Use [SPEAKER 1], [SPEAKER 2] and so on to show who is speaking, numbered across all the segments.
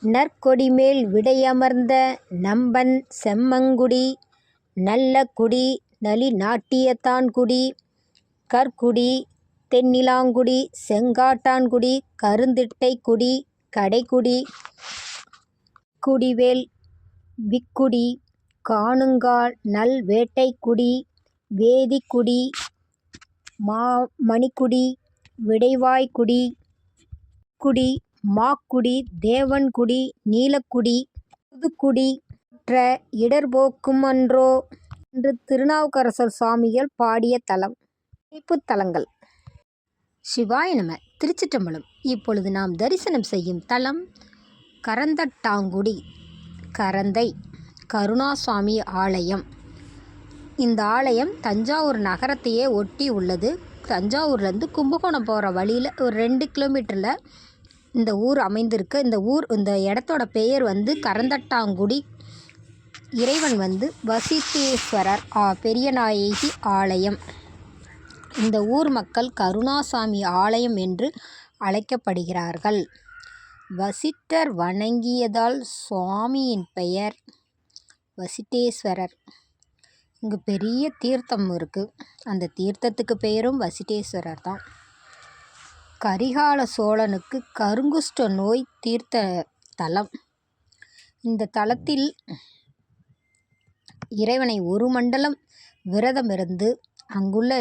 [SPEAKER 1] நற்கொடிமேல் விடையமர்ந்த நம்பன் செம்மங்குடி நல்லகுடி நளிநாட்டியத்தான்குடி கற்குடி தென்னிலாங்குடி செங்காட்டான்குடி கருந்திட்டைக்குடி கடைக்குடி குடிவேல் விக்குடி காணுங்கால் நல்வேட்டைக்குடி வேதிக்குடி மணிக்குடி விடைவாய்க்குடி குடி மாக்குடி தேவன்குடி நீலக்குடி புதுக்குடி குற்ற இடர்போக்குமன்றோ என்று திருநாவுக்கரசர் சுவாமிகள் பாடிய தலம். இணைப்புத் தலங்கள். சிவாய நம. திருச்சிற்றம்பலம். இப்பொழுது நாம் தரிசனம் செய்யும் தலம் கரந்தட்டாங்குடி கரந்தை கருணாசுவாமி ஆலயம். இந்த ஆலயம் தஞ்சாவூர் நகரத்தையே ஒட்டி உள்ளது. தஞ்சாவூர்லேருந்து கும்பகோணம் போகிற வழியில் ஒரு 2 கிலோமீட்டரில் இந்த ஊர் அமைந்திருக்கு. இந்த இடத்தோட பெயர் கரந்தட்டாங்குடி. இறைவன் வசிட்டேஸ்வரர் பெரியநாயகி ஆலயம். இந்த ஊர் மக்கள் கருணாசாமி ஆலயம் என்று அழைக்கப்படுகிறார்கள். வசிட்டர் வணங்கியதால் சுவாமியின் பெயர் வசிட்டேஸ்வரர். இங்கு பெரிய தீர்த்தம் இருக்குது. அந்த தீர்த்தத்துக்கு பெயரும் வசிட்டேஸ்வரர் தான். கரிகால சோழனுக்கு கருங்குஷ்ட நோய் தீர்த்த தலம். இந்த தலத்தில் இறைவனை ஒரு மண்டலம் விரதமிருந்து அங்குள்ள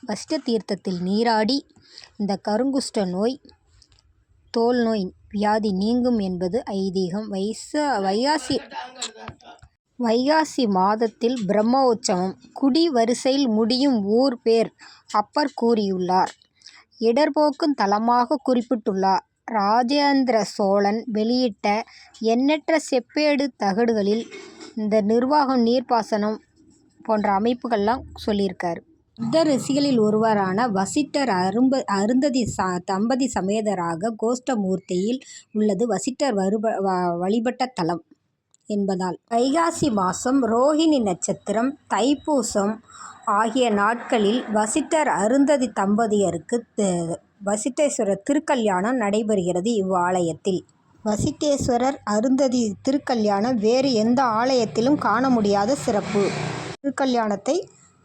[SPEAKER 1] வசிட்ட தீர்த்தத்தில் நீராடி இந்த கருங்குஷ்ட நோய் தோல் நோய் வியாதி நீங்கும் என்பது ஐதீகம். வைகாசி மாதத்தில் பிரம்மோற்சவம். குடி வரிசையில் முடியும் ஊர் பேர் அப்பர் கூறியுள்ளார். இடர்போக்கும் தலமாக குறிப்பிட்டுள்ளார். ராஜேந்திர சோழன் வெளியிட்ட எண்ணற்ற செப்பேடு தகடுகளில் இந்த நிர்வாகம் நீர்ப்பாசனம் போன்ற அமைப்புகள்லாம் சொல்லியிருக்காரு. புத்த ரிஷிகளில் ஒருவரான வசிட்டர் அருந்ததி தம்பதி சமேதராக கோஷ்டமூர்த்தியில் உள்ளது வசிட்டர் வழிபட்ட தலம் என்பதால் வைகாசி மாதம் ரோஹிணி நட்சத்திரம் தைப்பூசம் ஆகிய நாட்களில் வசிட்டர் அருந்ததி தம்பதியருக்கு வசிட்டேஸ்வரர் திருக்கல்யாணம் நடைபெறுகிறது. இவ்வாலயத்தில் வசிட்டேஸ்வரர் அருந்ததி திருக்கல்யாணம் வேறு எந்த ஆலயத்திலும் காண முடியாத சிறப்பு. திருக்கல்யாணத்தை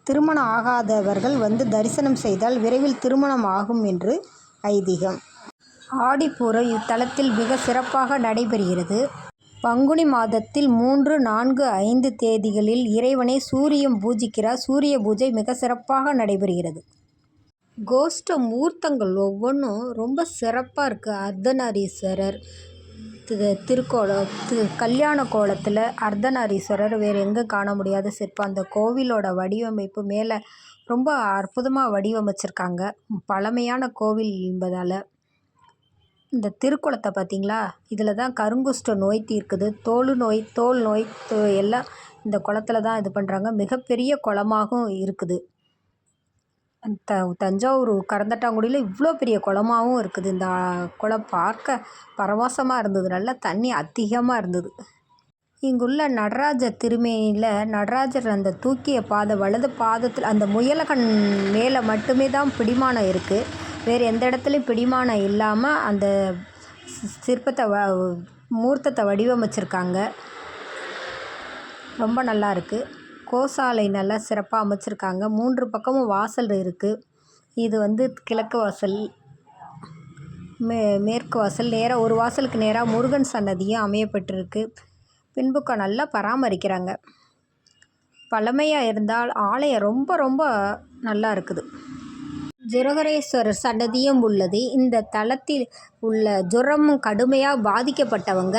[SPEAKER 1] திருமணம் ஆகாதவர்கள் தரிசனம் செய்தால் விரைவில் திருமணம் ஆகும் என்று ஐதீகம். ஆடிப்பூரம் இத்தலத்தில் மிக சிறப்பாக நடைபெறுகிறது. பங்குனி மாதத்தில் 3, 4, 5 தேதிகளில் இறைவனை சூரியன் பூஜிக்கிறார். சூரிய பூஜை மிக சிறப்பாக நடைபெறுகிறது. கோஷ்ட மூர்த்தங்கள் ஒவ்வொன்றும் ரொம்ப சிறப்பாக இருக்குது. அர்த்தநாரீஸ்வரர் கல்யாண கோலத்தில் அர்த்தநாரீஸ்வரர் வேறு எங்கே காண முடியாத சிற்பம். அந்த கோவிலோட வடிவமைப்பு மேலே ரொம்ப அற்புதமாக வடிவமைச்சிருக்காங்க. பழமையான கோவில் என்பதால் இந்த திருக்குளத்தை பார்த்திங்களா, இதில் தான் கருங்குஷ்ட நோய் தீர்க்குது. தோல் நோய் எல்லாம் இந்த குளத்தில் தான் இது பண்ணுறாங்க. மிகப்பெரிய குளமாகவும் இருக்குது. தஞ்சாவூர் கரந்தட்டாங்குடியில் இவ்வளோ பெரிய குளமாகவும் இருக்குது. இந்த குளம் பார்க்க பரவசமாக இருந்தது. நல்லா தண்ணி அதிகமாக இருந்தது. இங்குள்ள நடராஜர் திருமேனியில் நடராஜர் அந்த தூக்கிய வலது பாதத்தில் அந்த முயலகன் மேலே மட்டுமே தான் பிடிமானம் இருக்குது. வேறு எந்த இடத்துலையும் பிடிமானம் இல்லாமல் அந்த சிற்பத்தை மூர்த்தத்தை வடிவமைச்சிருக்காங்க. ரொம்ப நல்லா இருக்குது. கோசாலை நல்லா சிறப்பாக அமைச்சிருக்காங்க. 3 பக்கமும் வாசல் இருக்குது. இது கிழக்கு வாசல், மேற்கு வாசல். நேராக ஒரு வாசலுக்கு நேராக முருகன் சன்னதியும் அமையப்பட்டிருக்கு. பின்புக்கம் நல்லா பராமரிக்கிறாங்க. பழமையாக இருந்தால் ஆலயம் ரொம்ப ரொம்ப நல்லா இருக்குது. ஜுரகரேஸ்வரர் சன்னதியும் உள்ளது. இந்த தலத்தில் உள்ள ஜுரமும் கடுமையாக பாதிக்கப்பட்டவங்க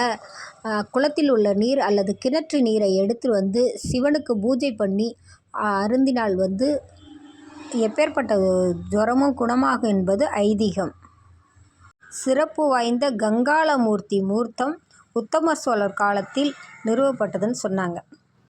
[SPEAKER 1] குளத்தில் உள்ள நீர் அல்லது கிணற்று நீரை எடுத்து சிவனுக்கு பூஜை பண்ணி அருந்தினால் எப்பேற்பட்ட ஜுரமும் குணமாகும் என்பது ஐதீகம். சிறப்பு வாய்ந்த கங்காளமூர்த்தி மூர்த்தம் உத்தம சோழர் காலத்தில் நிறுவப்பட்டதுன்னு சொன்னாங்க.